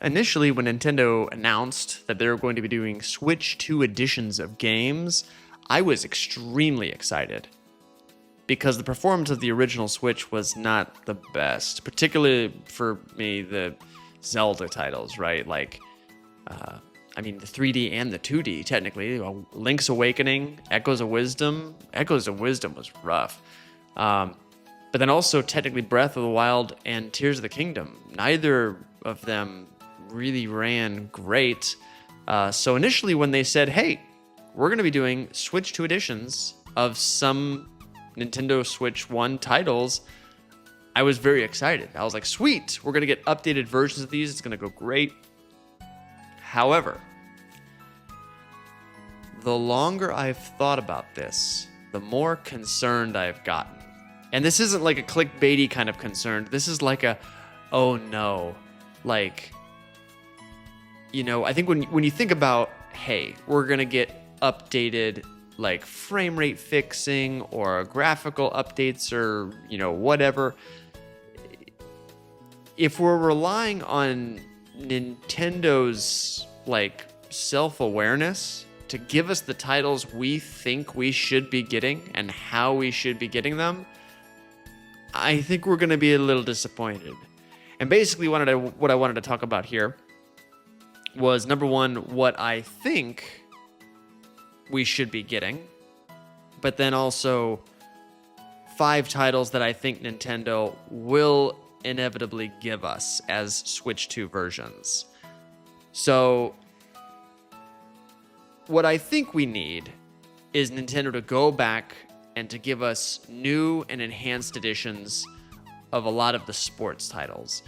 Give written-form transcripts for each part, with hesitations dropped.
Initially, when Nintendo announced that they were going to be doing Switch 2 editions of games, I was extremely excited because the performance of the original Switch was not the best, particularly for me, the Zelda titles, right? Like, the 3D and the 2D, technically. Link's Awakening, Echoes of Wisdom. Echoes of Wisdom was rough. But then also, technically, Breath of the Wild and Tears of the Kingdom. Neither of them really ran great. So initially, when they said, hey, we're going to be doing Switch 2 editions of some Nintendo Switch 1 titles, I was very excited. I was like, sweet, we're going to get updated versions of these. It's going to go great. However, the longer I've thought about this, the more concerned I've gotten. And this isn't like a clickbaity kind of concern. This is like a, oh no. Like, I think when you think about, hey, we're going to get updated like frame rate fixing or graphical updates or, whatever. If we're relying on Nintendo's like self-awareness to give us the titles we think we should be getting and how we should be getting them, I think we're going to be a little disappointed. And basically what I wanted to talk about here was, number one, what I think we should be getting, but then also 5 titles that I think Nintendo will inevitably give us as Switch 2 versions. So what I think we need is Nintendo to go back and to give us new and enhanced editions of a lot of the sports titles,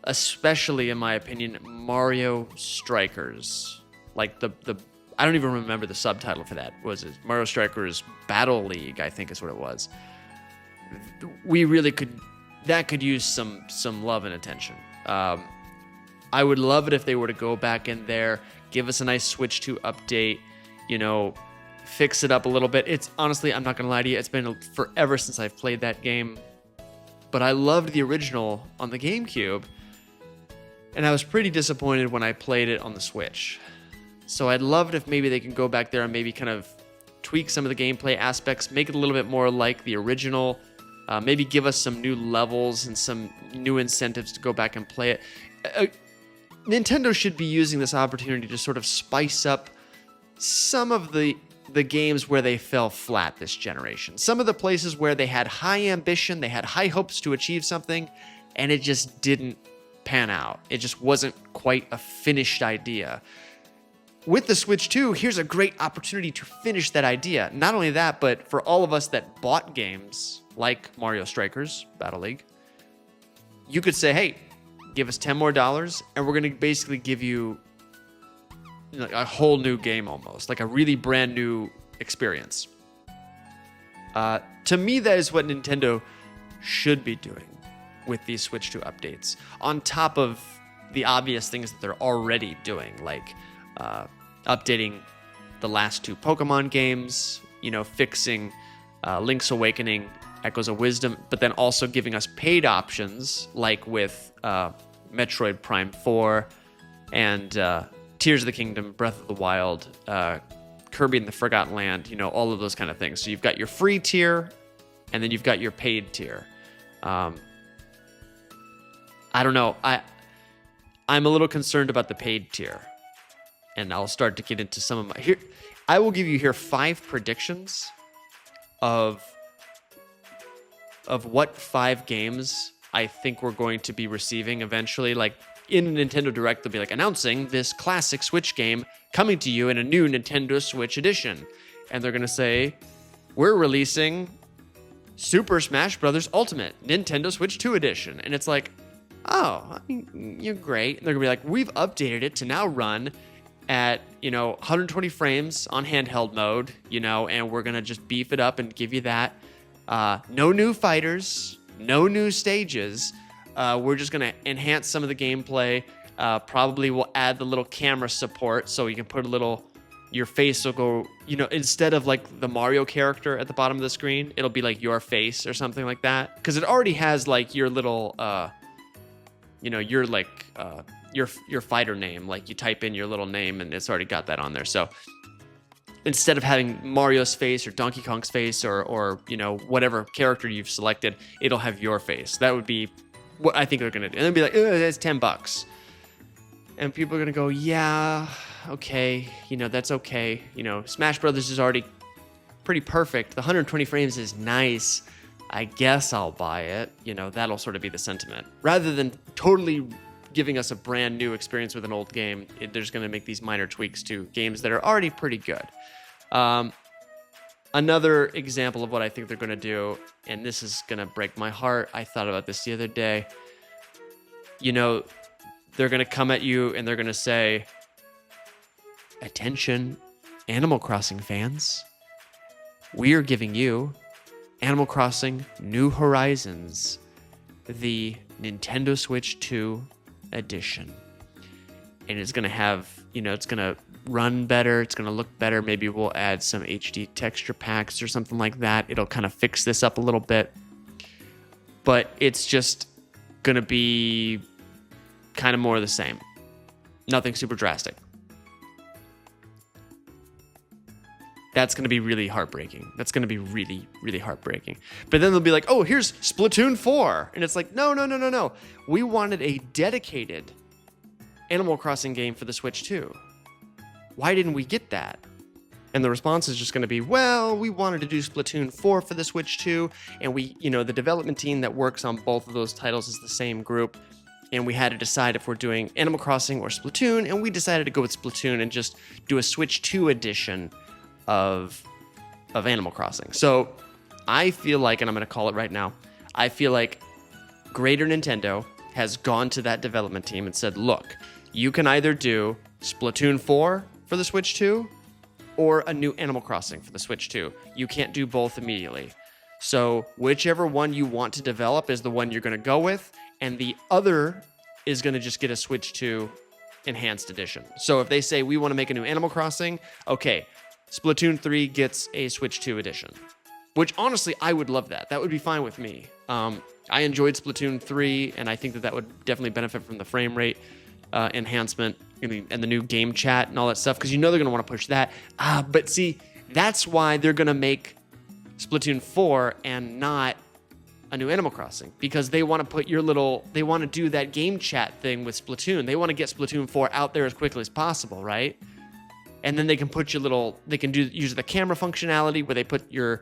especially, in my opinion, Mario Strikers. Like the I don't even remember the subtitle for that. Was it Mario Strikers Battle League? I think is what it was. We really could use some love and attention. I would love it if they were to go back in there, give us a nice Switch 2 update, fix it up a little bit. It's honestly, I'm not gonna lie to you, it's been forever since I've played that game, but I loved the original on the GameCube, and I was pretty disappointed when I played it on the Switch. So I'd love it if maybe they can go back there and maybe kind of tweak some of the gameplay aspects, make it a little bit more like the original, maybe give us some new levels and some new incentives to go back and play it. Nintendo should be using this opportunity to sort of spice up some of the games where they fell flat this generation. Some of the places where they had high ambition, they had high hopes to achieve something, and it just didn't pan out. It just wasn't quite a finished idea. With the Switch 2, here's a great opportunity to finish that idea. Not only that, but for all of us that bought games like Mario Strikers Battle League, you could say, hey, give us $10 more, and we're going to basically give you a whole new game almost, like a really brand new experience. To me, that is what Nintendo should be doing with these Switch 2 updates, on top of the obvious things that they're already doing, like updating the last 2 Pokemon games, fixing Link's Awakening, Echoes of Wisdom, but then also giving us paid options, like with Metroid Prime 4 and Tears of the Kingdom, Breath of the Wild, Kirby and the Forgotten Land, all of those kind of things. So you've got your free tier, and then you've got your paid tier. I don't know. I'm a little concerned about the paid tier, and I'll start to get into some of my... Here, I will give you here 5 predictions of what 5 games I think we're going to be receiving eventually. Like, in a Nintendo Direct, they'll be like, announcing this classic Switch game coming to you in a new Nintendo Switch edition. And they're going to say, we're releasing Super Smash Bros. Ultimate Nintendo Switch 2 edition. And it's like, oh, you're great. And they're going to be like, we've updated it to now run at, 120 frames on handheld mode, and we're going to just beef it up and give you that. No new fighters, no new stages. We're just going to enhance some of the gameplay. Probably we'll add the little camera support so you can put your face will go, instead of like the Mario character at the bottom of the screen, it'll be like your face or something like that. Because it already has like your little, your like your fighter name. Like you type in your little name and it's already got that on there. So instead of having Mario's face or Donkey Kong's face or whatever character you've selected, it'll have your face. That would be what I think they're gonna do. And they'll be like, that's $10. And people are gonna go, yeah, okay, that's okay. Smash Brothers is already pretty perfect. The 120 frames is nice. I guess I'll buy it. That'll sort of be the sentiment. Rather than totally giving us a brand new experience with an old game, they're just going to make these minor tweaks to games that are already pretty good. Another example of what I think they're going to do, and this is going to break my heart. I thought about this the other day. They're going to come at you and they're going to say, attention, Animal Crossing fans. We are giving you Animal Crossing New Horizons, the Nintendo Switch 2 edition. And it's going to have, it's going to run better. It's going to look better. Maybe we'll add some HD texture packs or something like that. It'll kind of fix this up a little bit. But it's just going to be kind of more of the same. Nothing super drastic. That's going to be really heartbreaking. That's going to be really, really heartbreaking. But then they'll be like, oh, here's Splatoon 4. And it's like, no. We wanted a dedicated Animal Crossing game for the Switch 2. Why didn't we get that? And the response is just going to be, well, we wanted to do Splatoon 4 for the Switch 2. And the development team that works on both of those titles is the same group. And we had to decide if we're doing Animal Crossing or Splatoon. And we decided to go with Splatoon and just do a Switch 2 edition of Animal Crossing. So I feel like, and I'm going to call it right now, I feel like Greater Nintendo has gone to that development team and said, look, you can either do Splatoon 4 for the Switch 2 or a new Animal Crossing for the Switch 2. You can't do both immediately. So whichever one you want to develop is the one you're going to go with, and the other is going to just get a Switch 2 enhanced edition. So if they say we want to make a new Animal Crossing, okay, Splatoon 3 gets a Switch 2 edition, which honestly, I would love that. That would be fine with me. I enjoyed Splatoon 3, and I think that would definitely benefit from the frame rate enhancement and the new game chat and all that stuff, because they're going to want to push that. But see, that's why they're going to make Splatoon 4 and not a new Animal Crossing, because they want to put they want to do that game chat thing with Splatoon. They want to get Splatoon 4 out there as quickly as possible, right? And then they can put they can use the camera functionality where they put your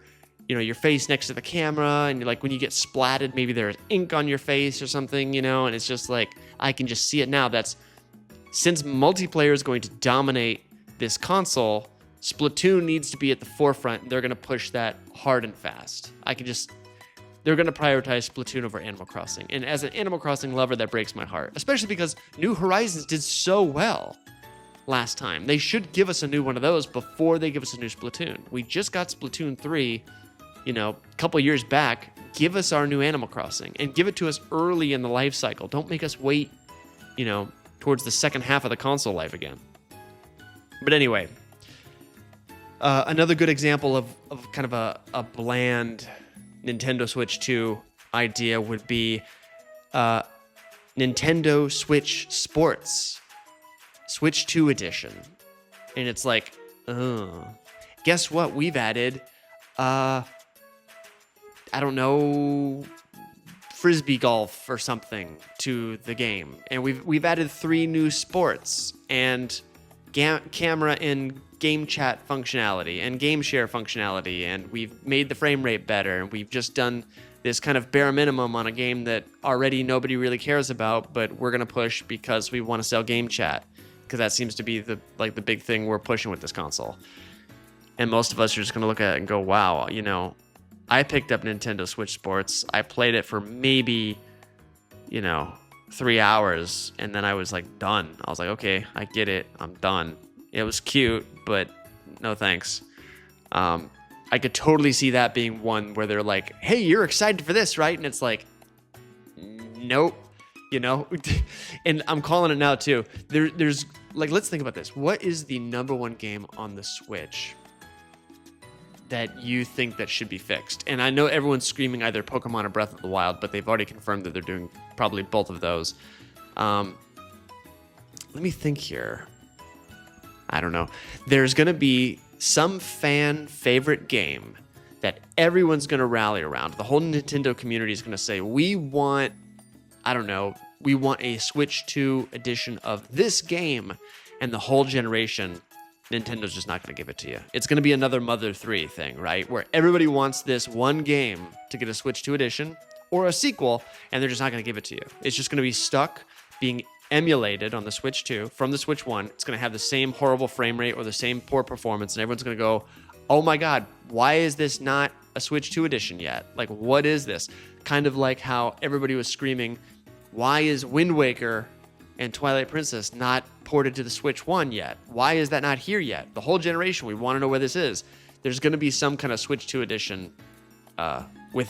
face next to the camera, and when you get splatted, maybe there's ink on your face or something, and it's just like, I can just see it now. Since multiplayer is going to dominate this console, Splatoon needs to be at the forefront, and they're going to push that hard and fast. They're going to prioritize Splatoon over Animal Crossing. And as an Animal Crossing lover, that breaks my heart, especially because New Horizons did so well last time. They should give us a new one of those before they give us a new Splatoon. We just got Splatoon 3, a couple years back. Give us our new Animal Crossing and give it to us early in the life cycle. Don't make us wait, towards the second half of the console life again. But anyway, another good example of kind of a bland Nintendo Switch 2 idea would be Nintendo Switch Sports Switch 2 edition. And it's like, guess what? We've added, I don't know, frisbee golf or something to the game. And we've added 3 new sports and camera and game chat functionality and game share functionality. And we've made the frame rate better. And we've just done this kind of bare minimum on a game that already nobody really cares about, but we're going to push because we want to sell game chat. Because that seems to be the big thing we're pushing with this console. And most of us are just going to look at it and go, wow, I picked up Nintendo Switch Sports. I played it for maybe, 3 hours. And then I was like, done. I was like, okay, I get it. I'm done. It was cute, but no thanks. I could totally see that being one where they're like, hey, you're excited for this, right? And it's like, nope. And I'm calling it now too. There's let's think about this. What is the number one game on the Switch that you think that should be fixed? And I know everyone's screaming either Pokemon or Breath of the Wild, but they've already confirmed that they're doing probably both of those. let me think here. I don't know. There's going to be some fan favorite game that everyone's going to rally around. The whole Nintendo community is going to say, we want a Switch 2 edition of this game. And the whole generation, Nintendo's just not going to give it to you. It's going to be another Mother 3 thing, right? Where everybody wants this one game to get a Switch 2 edition or a sequel, and they're just not going to give it to you. It's just going to be stuck being emulated on the Switch 2 from the Switch 1. It's going to have the same horrible frame rate or the same poor performance, and everyone's going to go, oh my God, why is this not a Switch 2 edition yet? Like, what is this? Kind of like how everybody was screaming, why is Wind Waker and Twilight Princess not ported to the Switch 1 yet? Why is that not here yet? The whole generation, we want to know where this is. There's going to be some kind of Switch 2 edition with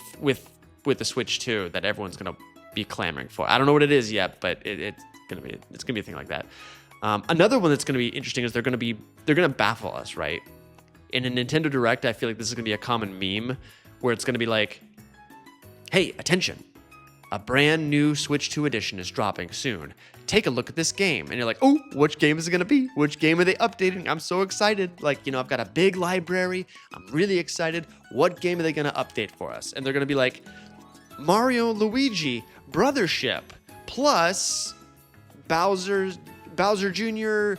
the Switch 2 that everyone's going to be clamoring for. I don't know what it is yet, but it's going to be a thing like that. Another one that's going to be interesting is they're going to baffle us, right? In a Nintendo Direct, I feel like this is going to be a common meme where it's going to be like, hey, attention, a brand new Switch 2 edition is dropping soon. Take a look at this game. And you're like, oh, which game is it going to be? Which game are they updating? I'm so excited. Like, I've got a big library. I'm really excited. What game are they going to update for us? And they're going to be like, Mario Luigi Brothership plus Bowser Jr.,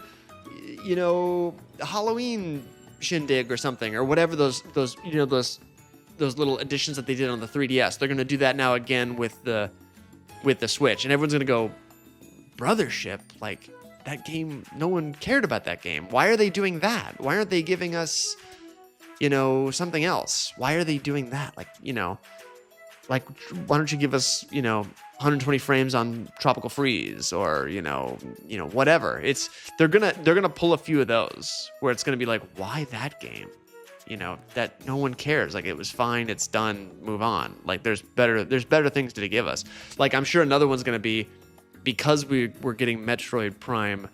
Halloween Shindig or something, or whatever those little additions that they did on the 3DS. They're going to do that now again with the Switch, and everyone's going to go, Brothership? Like, that game, no one cared about that game. Why are they doing that? Why aren't they giving us, something else? Why are they doing that? Like, why don't you give us, 120 frames on Tropical Freeze or, whatever. They're gonna pull a few of those where it's gonna be like, why that game? That no one cares. Like, it was fine, it's done, move on. Like, there's better things to give us. Like, I'm sure another one's gonna be, because we're getting Metroid Prime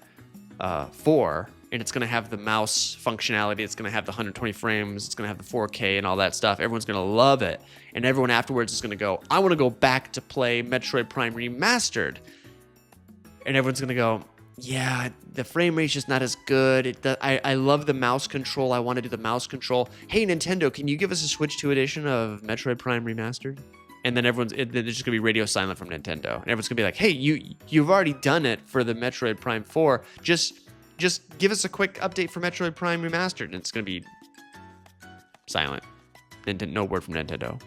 4, and it's going to have the mouse functionality, it's going to have the 120 frames, it's going to have the 4K and all that stuff. Everyone's going to love it. And everyone afterwards is going to go, I want to go back to play Metroid Prime Remastered. And everyone's going to go, yeah, the frame rate's just not as good. I love the mouse control. I want to do the mouse control. Hey, Nintendo, can you give us a Switch 2 edition of Metroid Prime Remastered? And then there's just going to be radio silent from Nintendo. And everyone's going to be like, hey, you've already done it for the Metroid Prime 4. Just give us a quick update for Metroid Prime Remastered. And it's going to be silent. No word from Nintendo.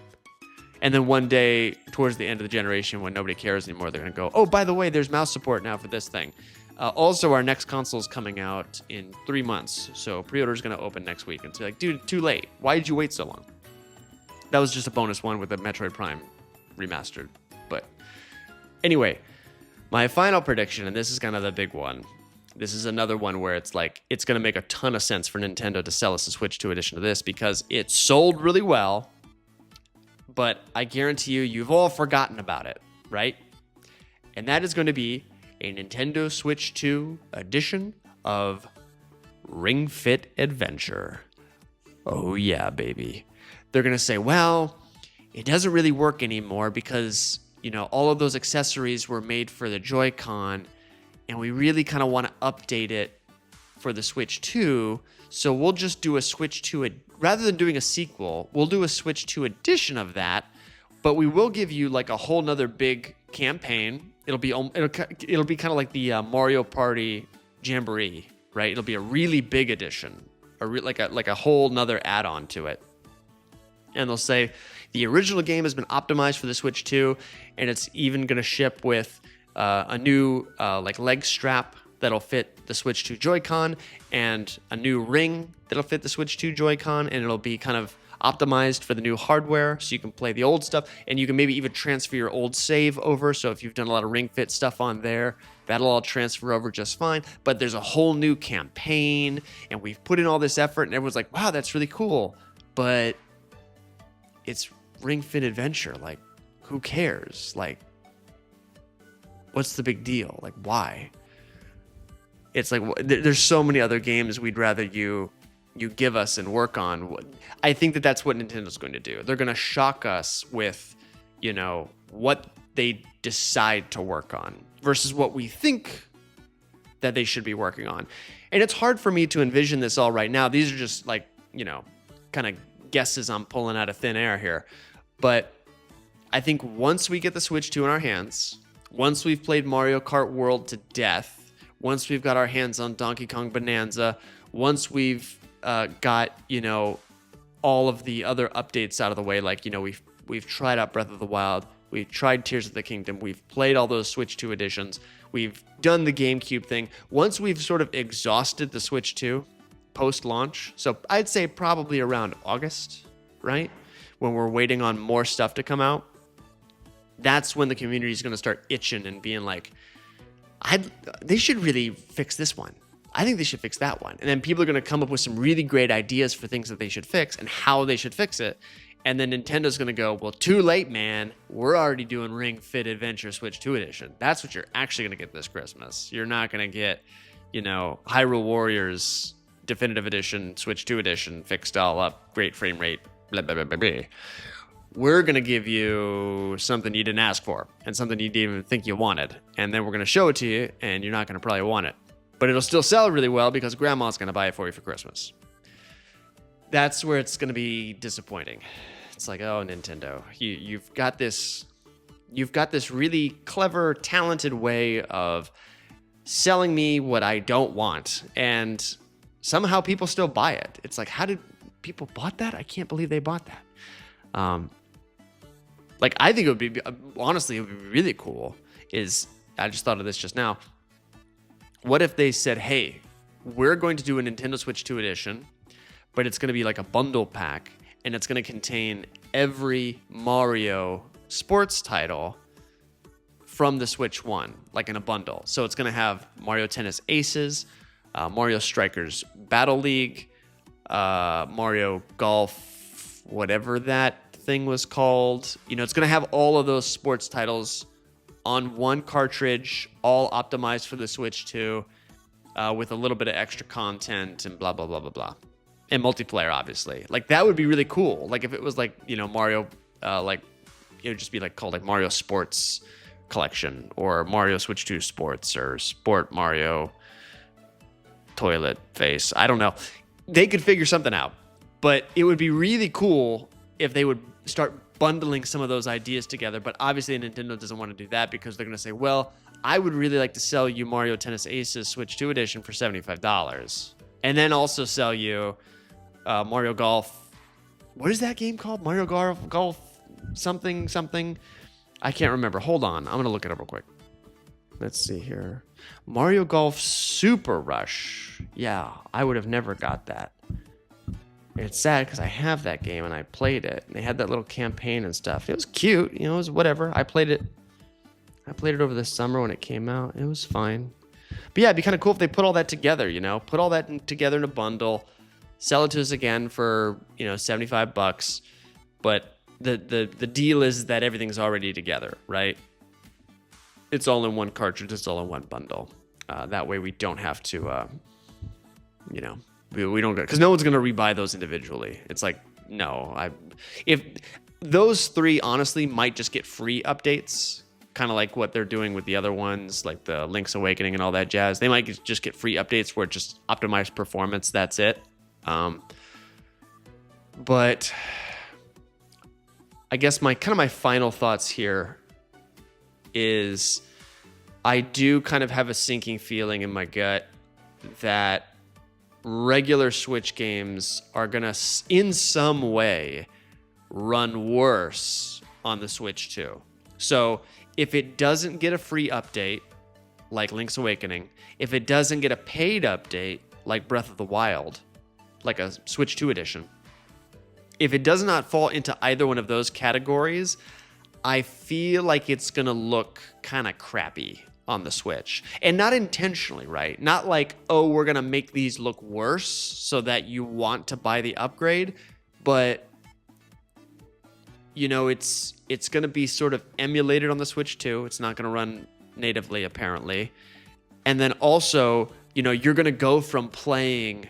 And then one day, towards the end of the generation, when nobody cares anymore, they're going to go, oh, by the way, there's mouse support now for this thing. Also, our next console is coming out in 3 months. So pre-order is going to open next week. And it's like, dude, too late. Why did you wait so long? That was just a bonus one with the Metroid Prime Remastered. But anyway, my final prediction, and this is kind of the big one. This is another one where it's like, it's going to make a ton of sense for Nintendo to sell us a Switch 2 edition of this because it sold really well, but I guarantee you've all forgotten about it, right? And that is going to be a Nintendo Switch 2 edition of Ring Fit Adventure. Oh yeah, baby. They're going to say, well, it doesn't really work anymore because, all of those accessories were made for the Joy-Con, and we really kind of want to update it for the Switch 2, so we'll just do a Switch 2, rather than doing a sequel, we'll do a Switch 2 edition of that, but we will give you like a whole nother big campaign. It'll be kind of like the Mario Party Jamboree, right? It'll be a really big edition, like a whole nother add-on to it. And they'll say the original game has been optimized for the Switch 2, and it's even going to ship with a new leg strap that'll fit the Switch 2 Joy-Con, and a new ring that'll fit the Switch 2 Joy-Con, and it'll be kind of optimized for the new hardware, so you can play the old stuff, and you can maybe even transfer your old save over. So if you've done a lot of Ring Fit stuff on there, that'll all transfer over just fine. But there's a whole new campaign, and we've put in all this effort, and everyone's like, wow, that's really cool. But it's Ring Fit Adventure. Like, who cares? Like, what's the big deal? Like, why? It's like, there's so many other games we'd rather you give us and work on. I think that's what Nintendo's going to do. They're going to shock us with, what they decide to work on versus what we think that they should be working on. And it's hard for me to envision this all right now. These are just like, kind of guesses I'm pulling out of thin air here. But I think once we get the Switch 2 in our hands, once we've played Mario Kart World to death, once we've got our hands on Donkey Kong Bonanza, once we've got, all of the other updates out of the way, like, we've tried out Breath of the Wild, we've tried Tears of the Kingdom, we've played all those Switch 2 editions, we've done the GameCube thing. Once we've sort of exhausted the Switch 2 post-launch, so I'd say probably around August, right? When we're waiting on more stuff to come out, that's when the community is going to start itching and being like, they should really fix this one. I think they should fix that one. And then people are going to come up with some really great ideas for things that they should fix and how they should fix it. And then Nintendo's going to go, well, too late, man. We're already doing Ring Fit Adventure Switch 2 Edition. That's what you're actually going to get this Christmas. You're not going to get, Hyrule Warriors Definitive Edition, Switch 2 Edition, fixed all up, great frame rate, blah, blah, blah, blah, blah. We're going to give you something you didn't ask for and something you didn't even think you wanted. And then we're going to show it to you, and you're not going to probably want it. But it'll still sell really well because grandma's going to buy it for you for Christmas. That's where it's going to be disappointing. It's like, oh, Nintendo, you've got this really clever, talented way of selling me what I don't want. And somehow people still buy it. It's like, how did people bought that? I can't believe they bought that. I think it would be, honestly, it would be really cool I just thought of this just now. What if they said, hey, we're going to do a Nintendo Switch 2 edition, but it's going to be like a bundle pack, and it's going to contain every Mario sports title from the Switch 1, like in a bundle. So it's going to have Mario Tennis Aces, Mario Strikers Battle League, Mario Golf, whatever that thing was called. It's going to have all of those sports titles on one cartridge, all optimized for the Switch 2, with a little bit of extra content and blah, blah, blah, blah, blah. And multiplayer, obviously. Like, that would be really cool. Like, if it was like, Mario, it would just be like called like Mario Sports Collection or Mario Switch 2 Sports or Sport Mario Toilet Face. I don't know. They could figure something out. But it would be really cool if they would start bundling some of those ideas together. But obviously Nintendo doesn't want to do that because they're going to say, well, I would really like to sell you Mario Tennis Aces Switch 2 Edition for $75. And then also sell you Mario Golf. What is that game called? Mario Golf something. I can't remember. Hold on. I'm going to look it up real quick. Let's see here. Mario Golf Super Rush. Yeah, I would have never got that. It's sad because I have that game and I played it. And they had that little campaign and stuff. It was cute. It was whatever. I played it over the summer when it came out. It was fine. But yeah, it'd be kind of cool if they put all that together, Put all that together in a bundle. Sell it to us again for, $75. But the deal is that everything's already together, right? It's all in one cartridge. It's all in one bundle. That way we don't have to, we don't, because no one's going to rebuy those individually. It's like, no, if those three honestly might just get free updates, kind of like what they're doing with the other ones, like the Link's Awakening and all that jazz. They might just get free updates where it just optimized performance. That's it. But I guess my final thoughts here is I do kind of have a sinking feeling in my gut that regular Switch games are going to, in some way, run worse on the Switch 2. So if it doesn't get a free update, like Link's Awakening, if it doesn't get a paid update, like Breath of the Wild, like a Switch 2 edition, if it does not fall into either one of those categories, I feel like it's going to look kind of crappy on the Switch. And not intentionally, right? Not like, oh, we're going to make these look worse so that you want to buy the upgrade, but it's going to be sort of emulated on the Switch 2. It's not going to run natively, apparently. And then also, you're going to go from playing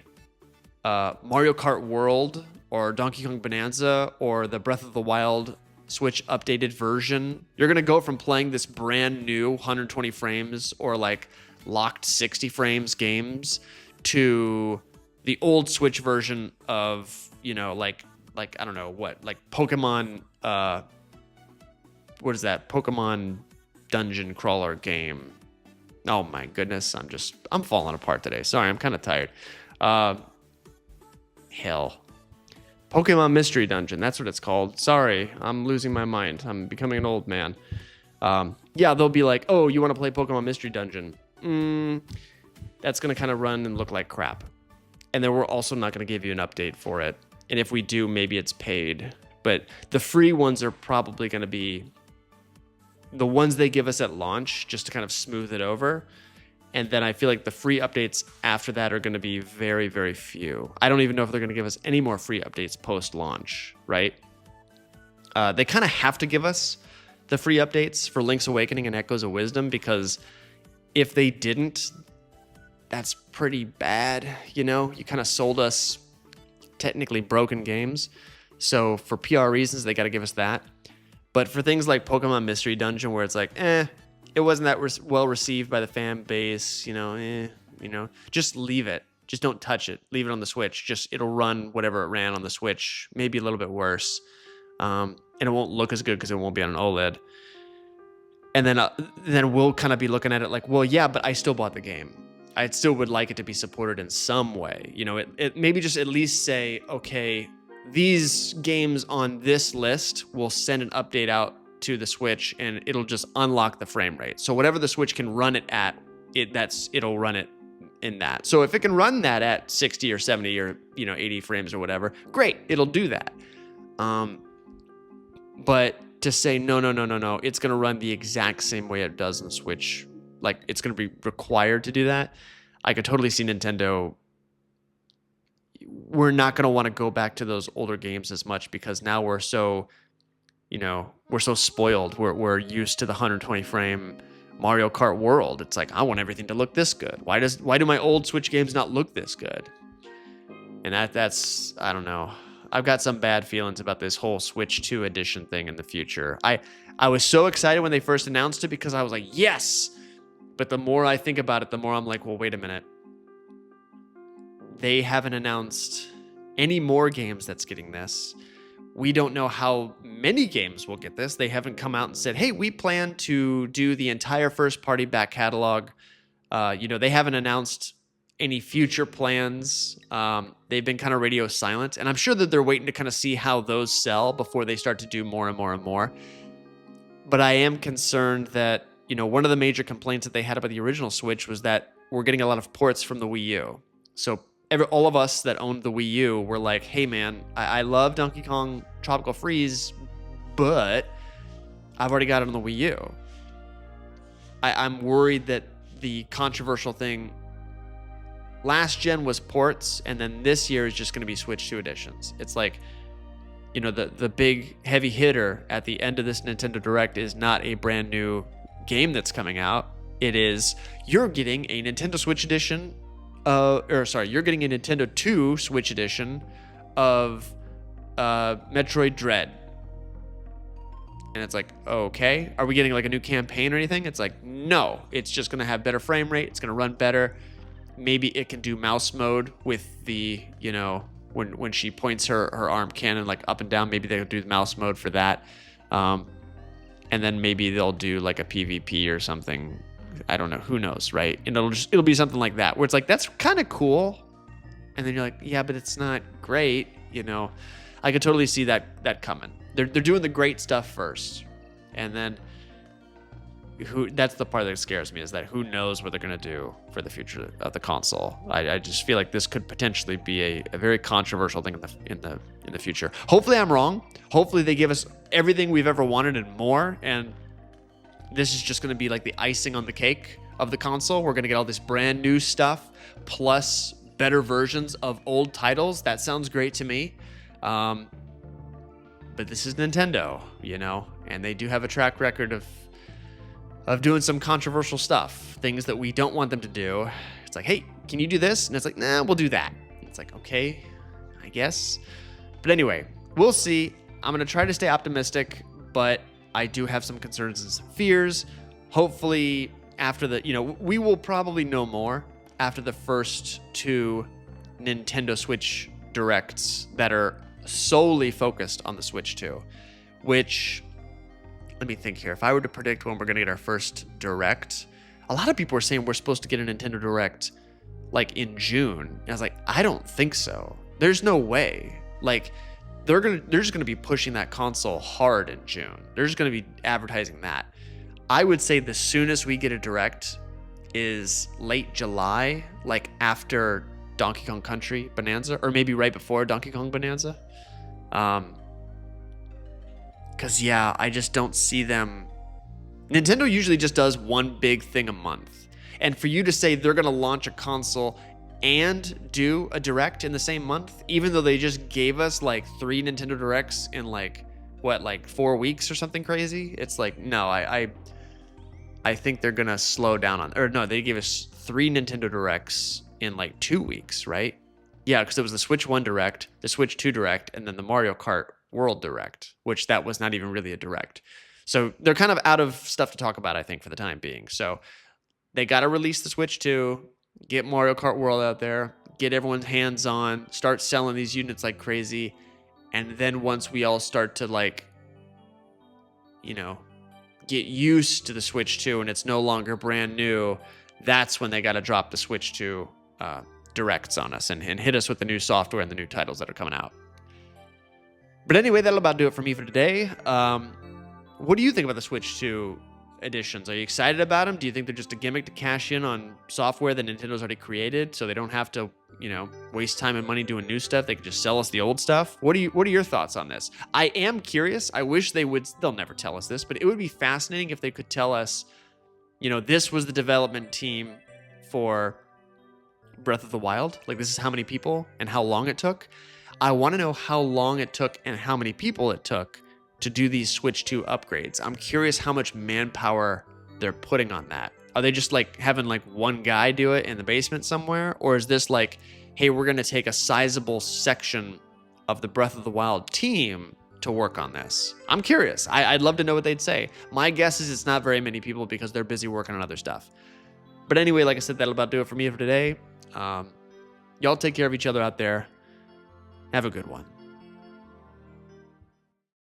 Mario Kart World or Donkey Kong Bonanza or the Breath of the Wild Switch updated version. You're going to go from playing this brand new 120 frames or like locked 60 frames games to the old Switch version of, like I don't know what, like Pokemon, what is that? Pokemon dungeon crawler game. Oh my goodness, I'm falling apart today. Sorry, I'm kind of tired. Hell. Pokemon Mystery Dungeon, that's what it's called. Sorry, I'm losing my mind. I'm becoming an old man. Yeah, they'll be like, oh, you want to play Pokemon Mystery Dungeon? That's going to kind of run and look like crap. And then we're also not going to give you an update for it. And if we do, maybe it's paid. But the free ones are probably going to be the ones they give us at launch, just to kind of smooth it over. And then I feel like the free updates after that are going to be very, very few. I don't even know if they're going to give us any more free updates post-launch, right? They kind of have to give us the free updates for Link's Awakening and Echoes of Wisdom, because if they didn't, that's pretty bad. You kind of sold us technically broken games. So for PR reasons, they got to give us that. But for things like Pokemon Mystery Dungeon, where it's like, it wasn't that well received by the fan base, just leave it. Just don't touch it. Leave it on the Switch. It'll run whatever it ran on the Switch, maybe a little bit worse. And it won't look as good because it won't be on an OLED. And then we'll kind of be looking at it like, well, yeah, but I still bought the game. I still would like it to be supported in some way. It maybe just at least say, okay, these games on this list will send an update out to the Switch and it'll just unlock the frame rate. So whatever the Switch can run it at, it'll run it in that. So if it can run that at 60 or 70 or 80 frames or whatever, great, it'll do that. But to say no, it's going to run the exact same way it does on Switch, like it's going to be required to do that. I could totally see Nintendo. We're not going to want to go back to those older games as much because now we're so, we're so spoiled. We're used to the 120 frame Mario Kart world. It's like, I want everything to look this good. Why do my old Switch games not look this good? And that's, I don't know. I've got some bad feelings about this whole Switch 2 edition thing in the future. I was so excited when they first announced it because I was like, yes. But the more I think about it, the more I'm like, well, wait a minute. They haven't announced any more games that's getting this. We don't know how many games will get this. They haven't come out and said, hey, we plan to do the entire first-party back catalog. They haven't announced any future plans. They've been kind of radio silent. And I'm sure that they're waiting to kind of see how those sell before they start to do more and more and more. But I am concerned that, one of the major complaints that they had about the original Switch was that we're getting a lot of ports from the Wii U. So all of us that owned the Wii U were like, hey man, I love Donkey Kong Tropical Freeze, but I've already got it on the Wii U. I'm worried that the controversial thing last gen was ports, and then this year is just going to be Switch 2 editions. It's like, the big heavy hitter at the end of this Nintendo Direct is not a brand new game that's coming out. It is, you're getting a Nintendo Switch edition, you're getting a Nintendo 2 Switch edition of Metroid Dread. And it's like, okay, are we getting like a new campaign or anything? It's like, no, it's just going to have better frame rate. It's going to run better. Maybe it can do mouse mode with the, when she points her arm cannon like up and down, maybe they'll do the mouse mode for that. And then maybe they'll do like a PvP or something. I don't know. Who knows, right? And it'll be something like that where it's like, that's kind of cool. And then you're like, yeah, but it's not great. I could totally see that coming. They're doing the great stuff first. And then that's the part that scares me, is that who knows what they're going to do for the future of the console. I just feel like this could potentially be a very controversial thing in the future. Hopefully I'm wrong. Hopefully they give us everything we've ever wanted and more, and this is just going to be like the icing on the cake of the console. We're going to get all this brand new stuff plus better versions of old titles. That sounds great to me. But this is Nintendo, and they do have a track record of doing some controversial stuff, things that we don't want them to do. It's like, hey, can you do this? And it's like, nah, we'll do that. It's like, okay, I guess. But anyway, we'll see. I'm going to try to stay optimistic, but I do have some concerns and some fears. Hopefully after the, we will probably know more after the first 2 Nintendo Switch Directs that are solely focused on the Switch 2, which, let me think here. If I were to predict when we're going to get our first Direct, a lot of people are saying we're supposed to get a Nintendo Direct like in June. And I was like, I don't think so. There's no way. Like, they're just going to be pushing that console hard in June. They're just going to be advertising that. I would say the soonest we get a Direct is late July, like after Donkey Kong Country Bonanza, or maybe right before Donkey Kong Bonanza. Because, yeah, I just don't see them. Nintendo usually just does one big thing a month. And for you to say they're going to launch a console and do a Direct in the same month, even though they just gave us like 3 Nintendo Directs in like 4 weeks or something crazy, it's like, no, I think they're gonna slow down on, or no, they gave us 3 Nintendo Directs in like 2 weeks, right? Yeah, because it was the Switch 1 Direct, the Switch 2 Direct, and then the Mario Kart World Direct, which that was not even really a Direct. So they're kind of out of stuff to talk about, I think, for the time being. So they got to release the Switch 2, get Mario Kart World out there, get everyone's hands on, start selling these units like crazy. And then once we all start to like, get used to the Switch 2 and it's no longer brand new, that's when they got to drop the Switch 2 Directs on us and hit us with the new software and the new titles that are coming out. But anyway, that'll about do it for me for today. What do you think about the Switch 2 editions? Are you excited about them? Do you think they're just a gimmick to cash in on software that Nintendo's already created so they don't have to, waste time and money doing new stuff? They could just sell us the old stuff. What are your thoughts on this? I am curious. I wish they'll never tell us this, but it would be fascinating if they could tell us, this was the development team for Breath of the Wild. Like, this is how many people and how long it took. I want to know how long it took and how many people it took to do these Switch 2 upgrades. I'm curious how much manpower they're putting on that. Are they just like having like one guy do it in the basement somewhere? Or is this like, hey, we're going to take a sizable section of the Breath of the Wild team to work on this? I'm curious. I'd love to know what they'd say. My guess is it's not very many people because they're busy working on other stuff. But anyway, like I said, that'll about do it for me for today. Y'all take care of each other out there. Have a good one.